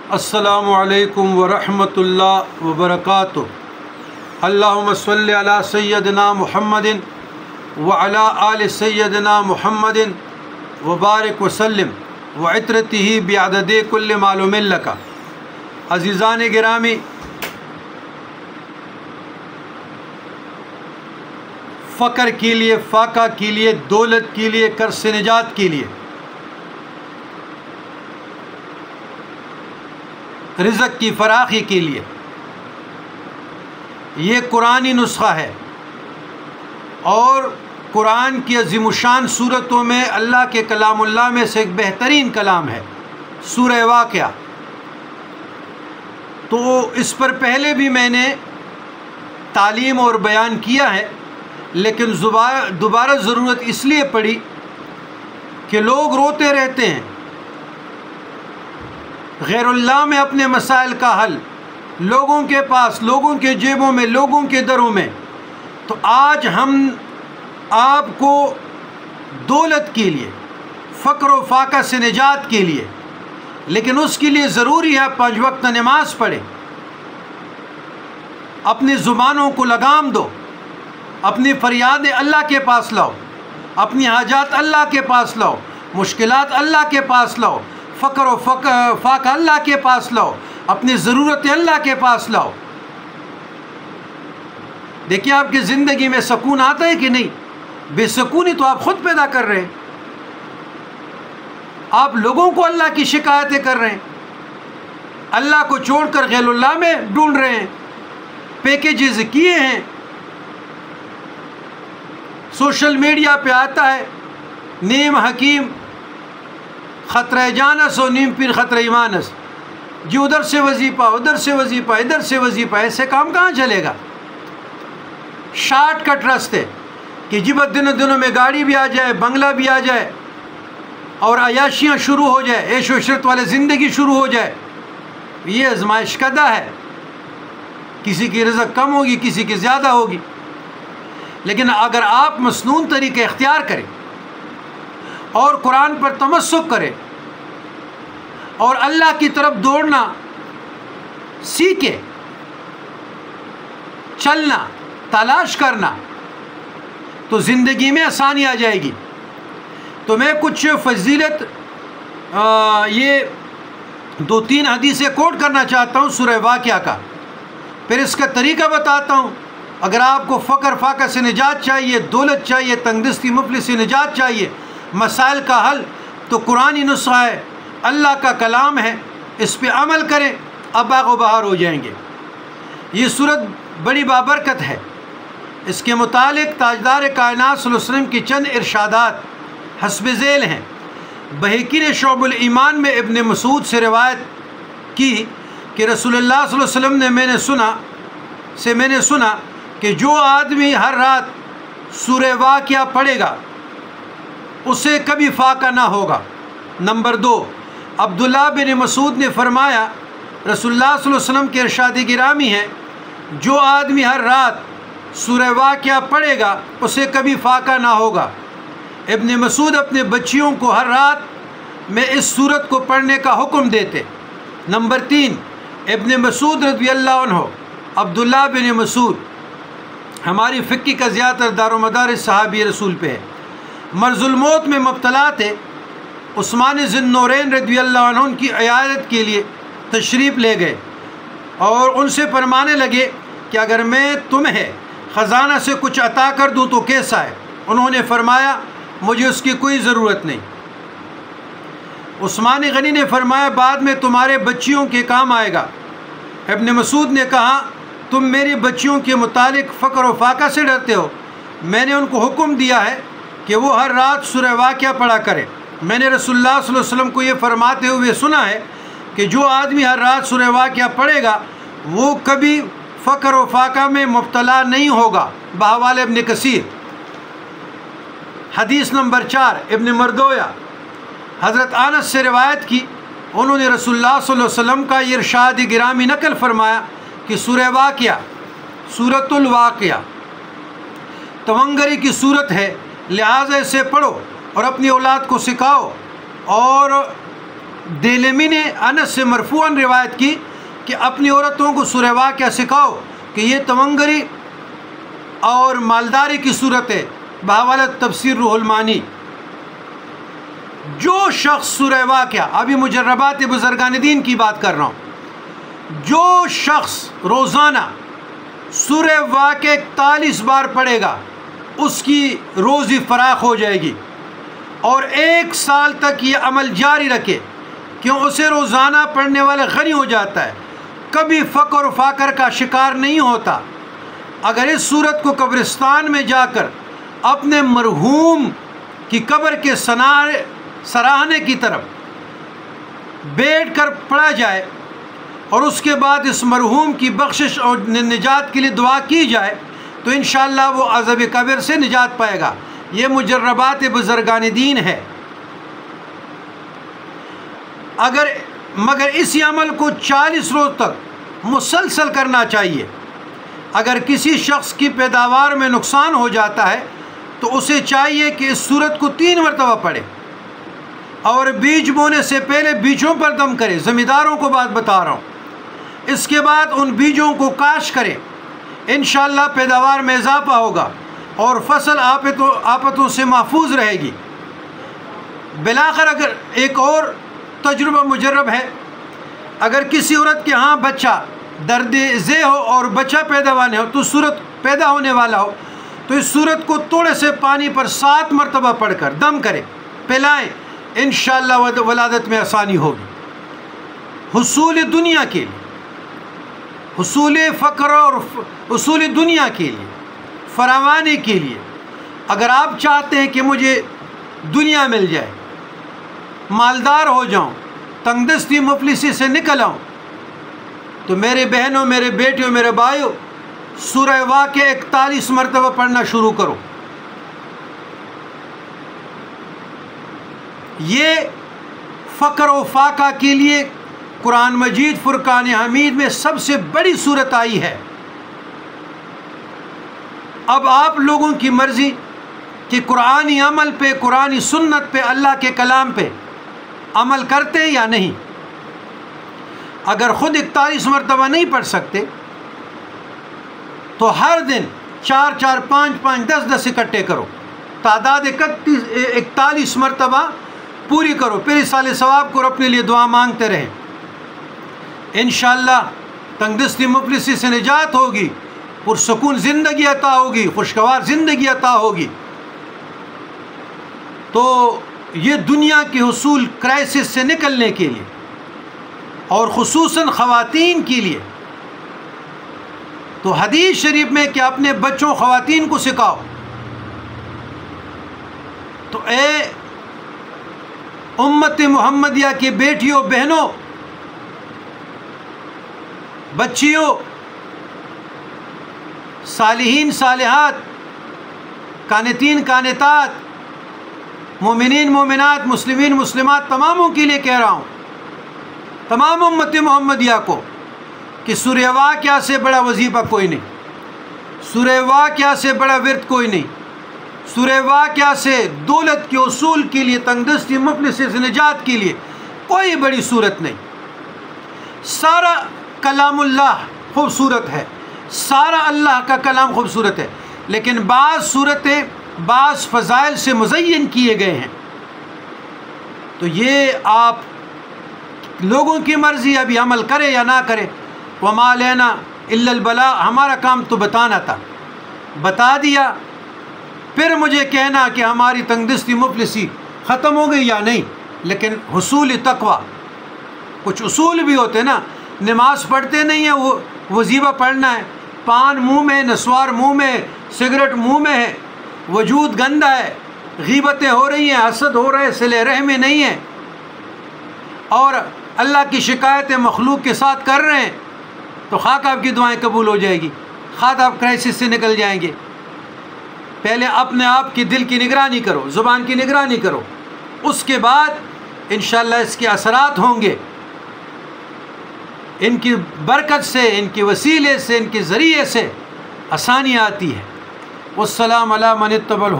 السلام علیکم ورحمۃ اللہ وبرکاتہ۔ اللہم صلی علی سیدنا محمد وعلی آل سیدنا محمد وبارک وسلم وعطرتہ بعدد کل معلوم لک۔ عزیزان گرامی، فقر کے لیے، فاقہ کے لیے، دولت کے لیے، قرض سے نجات کے لیے، رزق کی فراخی کے لیے یہ قرآنی نسخہ ہے، اور قرآن کی عظیم الشان صورتوں میں اللہ کے کلام اللہ میں سے ایک بہترین کلام ہے سورہ واقعہ۔ تو اس پر پہلے بھی میں نے تعلیم اور بیان کیا ہے، لیکن دوبارہ ضرورت اس لیے پڑی کہ لوگ روتے رہتے ہیں غیر اللہ میں اپنے مسائل کا حل، لوگوں کے پاس، لوگوں کے جیبوں میں، لوگوں کے دروں میں۔ تو آج ہم آپ کو دولت کے لیے، فقر و فاقہ سے نجات کے لیے، لیکن اس کے لیے ضروری ہے 5 وقت نماز پڑھیں، اپنی زبانوں کو لگام دو، اپنی فریادیں اللہ کے پاس لاؤ، اپنی حاجات اللہ کے پاس لاؤ، مشکلات اللہ کے پاس لاؤ، فقر و فاقہ اللہ کے پاس لاؤ، اپنی ضرورتیں اللہ کے پاس لاؤ۔ دیکھیے آپ کی زندگی میں سکون آتا ہے کہ نہیں؟ بے سکونی تو آپ خود پیدا کر رہے ہیں، آپ لوگوں کو اللہ کی شکایتیں کر رہے ہیں، اللہ کو چھوڑ کر غیر اللہ میں ڈھونڈ رہے ہیں، پیکیجز کیے ہیں، سوشل میڈیا پہ آتا ہے نیم حکیم خطرہ جانس و نیم پیر خطرہ ایمانس، جی ادھر سے وظیفہ، ادھر سے وظیفہ، ادھر سے وظیفہ، ایسے کام کہاں چلے گا؟ شارٹ کٹ راستے کہ جی بس دنوں میں گاڑی بھی آ جائے، بنگلہ بھی آ جائے، اور عیاشیاں شروع ہو جائے، عیش و عشرت والے زندگی شروع ہو جائے۔ یہ آزمائش کدہ ہے، کسی کی رزق کم ہوگی، کسی کی زیادہ ہوگی، لیکن اگر آپ مسنون طریقے اختیار کریں اور قرآن پر تمسک کریں اور اللہ کی طرف دوڑنا سیکھیں، چلنا، تلاش کرنا، تو زندگی میں آسانی آ جائے گی۔ تو میں کچھ فضیلت یہ 2-3 حدیثیں کوٹ کرنا چاہتا ہوں سورہ واقعہ کا، پھر اس کا طریقہ بتاتا ہوں۔ اگر آپ کو فقر فاقہ سے نجات چاہیے، دولت چاہیے، تنگ دستی مفلس سے نجات چاہیے، مسائل کا حل، تو قرآنی نسخہ ہے، اللہ کا کلام ہے، اس پہ عمل کریں، اب باغ و بہار ہو جائیں گے۔ یہ صورت بڑی بابرکت ہے۔ اس کے متعلق تاجدار کائنات صلی اللہ علیہ وسلم کی چند ارشادات حسب ذیل ہیں۔ بہقی نے شعب الایمان میں ابن مسعود سے روایت کی کہ رسول اللہ صلی اللہ علیہ وسلم نے میں نے سنا کہ جو آدمی ہر رات سورہ واقعہ پڑھے گا اسے کبھی فاقہ نہ ہوگا۔ نمبر 2، عبداللہ بن مسعود نے فرمایا، رسول اللہ صلی اللہ علیہ وسلم کے ارشاد گرامی ہے، جو آدمی ہر رات سورہ واقعہ پڑھے گا اسے کبھی فاقہ نہ ہوگا۔ ابن مسعود اپنے بچیوں کو ہر رات میں اس سورت کو پڑھنے کا حکم دیتے۔ نمبر 3، ابن مسعود رضی اللہ عنہ، عبداللہ بن مسعود، ہماری فقہ کا زیادہ تر دار و مدار صحابی رسول پہ ہے، مرض الموت میں مبتلا تھے۔ عثمان ذی النورین رضی اللہ عنہ ان کی عیادت کے لیے تشریف لے گئے اور ان سے فرمانے لگے کہ اگر میں تمہیں خزانہ سے کچھ عطا کر دوں تو کیسا ہے؟ انہوں نے فرمایا مجھے اس کی کوئی ضرورت نہیں۔ عثمان غنی نے فرمایا بعد میں تمہارے بچیوں کے کام آئے گا۔ ابن مسعود نے کہا تم میری بچیوں کے متعلق فقر و فاقہ سے ڈرتے ہو، میں نے ان کو حکم دیا ہے کہ وہ ہر رات سورہ واقعہ پڑھا کرے۔ میں نے رسول اللہ صلی اللہ علیہ وسلم کو یہ فرماتے ہوئے سنا ہے کہ جو آدمی ہر رات سورہ واقعہ پڑھے گا وہ کبھی فقر و فاقہ میں مبتلا نہیں ہوگا۔ بحوالہ ابن کثیر۔ حدیث نمبر 4، ابن مردویہ حضرت انس سے روایت کی، انہوں نے رسول اللہ صلی اللہ علیہ وسلم کا یہ ارشاد گرامی نقل فرمایا کہ سورہ واقعہ، سورۃ الواقعہ تونگری کی صورت ہے، لہٰذا اسے پڑھو اور اپنی اولاد کو سکھاؤ اور دیلمی نے انس سے مرفوعاً روایت کی کہ اپنی عورتوں کو سورہ واقعہ سکھاؤ کہ یہ تونگری اور مالداری کی صورت ہے، بحوالہ تفسیر روح المعانی۔ جو شخص سورہ واقعہ، ابھی مجربات بزرگان دین کی بات کر رہا ہوں، جو شخص روزانہ سورہ واقعہ 41 بار پڑھے گا اس کی روزی فراخ ہو جائے گی، اور 1 سال تک یہ عمل جاری رکھے، کیوں اسے روزانہ پڑھنے والا غنی ہو جاتا ہے، کبھی فقر و فاقر کا شکار نہیں ہوتا۔ اگر اس صورت کو قبرستان میں جا کر اپنے مرحوم کی قبر کے سراہنے کی طرف بیٹھ کر پڑھا جائے اور اس کے بعد اس مرحوم کی بخشش اور نجات کے لیے دعا کی جائے تو انشاءاللہ وہ عذاب قبر سے نجات پائے گا۔ یہ مجربات بزرگان دین ہے۔ مگر اسی عمل کو 40 روز تک مسلسل کرنا چاہیے۔ اگر کسی شخص کی پیداوار میں نقصان ہو جاتا ہے تو اسے چاہیے کہ اس صورت کو 3 مرتبہ پڑھے، اور بیج بونے سے پہلے بیجوں پر دم کرے۔ زمینداروں کو بات بتا رہا ہوں۔ اس کے بعد ان بیجوں کو کاش کرے، انشاءاللہ پیداوار میں اضافہ ہوگا اور فصل آفتوں سے محفوظ رہے گی۔ بالآخر اگر ایک اور تجربہ مجرب ہے، اگر کسی عورت کے ہاں بچہ درد ذیل ہو اور بچہ پیدا ہونے والا ہو تو اس صورت کو تھوڑے سے پانی پر 7 مرتبہ پڑھ کر دم کرے، پلائیں، انشاءاللہ ولادت میں آسانی ہوگی۔ حصول دنیا کے لیے، حصول فقر اور حصول دنیا کے لیے، فراوانی کے لیے، اگر آپ چاہتے ہیں کہ مجھے دنیا مل جائے، مالدار ہو جاؤں، تنگ دستی مفلسی سے نکل آؤں، تو میرے بہنوں، میرے بیٹیوں، میرے بھائیوں، سورہ واقعہ 41 مرتبہ پڑھنا شروع کرو۔ یہ فقر و فاقہ کے لیے قرآن مجید فرقان حمید میں سب سے بڑی صورت آئی ہے۔ اب آپ لوگوں کی مرضی کہ قرآنی عمل پہ، قرآنی سنت پہ، اللہ کے کلام پہ عمل کرتے ہیں یا نہیں۔ اگر خود 41 مرتبہ نہیں پڑھ سکتے تو ہر دن 4 4 5 5 10 10 اکٹھے کرو، تعداد 41 مرتبہ پوری کرو، پھر اس سال ثواب کو اپنے لیے دعا مانگتے رہیں۔ انشاءاللہ تنگ دستی مفلسی سے نجات ہوگی، پرسکون زندگی عطا ہوگی، خوشگوار زندگی عطا ہوگی۔ تو یہ دنیا کے حصول کرائسس سے نکلنے کے لیے، اور خصوصاً خواتین کے لیے، تو حدیث شریف میں کہ اپنے بچوں خواتین کو سکھاؤ۔ تو اے امت محمدیہ کے بیٹیوں، بہنوں، بچیوں، صالحین صالحات، قانتین قانتات، مومنین مومنات، مسلمین مسلمات، تماموں کے لیے کہہ رہا ہوں، تمام امت محمدیہ کو، کہ سورہ واقعہ سے بڑا وظیفہ کوئی نہیں، سورہ واقعہ سے بڑا ورد کوئی نہیں، سورہ واقعہ سے دولت کے حصول کے لیے، تنگ دستی مفلسی سے نجات کے لیے کوئی بڑی صورت نہیں۔ سارا کلام اللہ خوبصورت ہے، سارا اللہ کا کلام خوبصورت ہے، لیکن بعض صورتیں بعض فضائل سے مزین کیے گئے ہیں۔ تو یہ آپ لوگوں کی مرضی، ابھی عمل کرے یا نہ کرے۔ وما علینا الا البلاغ، ہمارا کام تو بتانا تھا، بتا دیا، پھر مجھے کہنا کہ ہماری تنگ دستی مفلسی ختم ہو گئی یا نہیں۔ لیکن حصول تقوی، کچھ اصول بھی ہوتے نا، نماز پڑھتے نہیں ہیں، وہ وظیفہ پڑھنا ہے، پان منہ میں، نسوار منہ میں، سگریٹ منہ میں ہے، وجود گندہ ہے، غیبتیں ہو رہی ہیں، حسد ہو رہے، صلہ رحمی نہیں ہے، اور اللہ کی شکایتیں مخلوق کے ساتھ کر رہے ہیں، تو خاک آپ کی دعائیں قبول ہو جائے گی، خاک آپ کرائسس سے نکل جائیں گے۔ پہلے اپنے آپ کی دل کی نگرانی کرو، زبان کی نگرانی کرو، اس کے بعد انشاءاللہ اس کے اثرات ہوں گے۔ ان کی برکت سے، ان کے وسیلے سے، ان کے ذریعے سے آسانی آتی ہے۔ والسلام علی من اتبع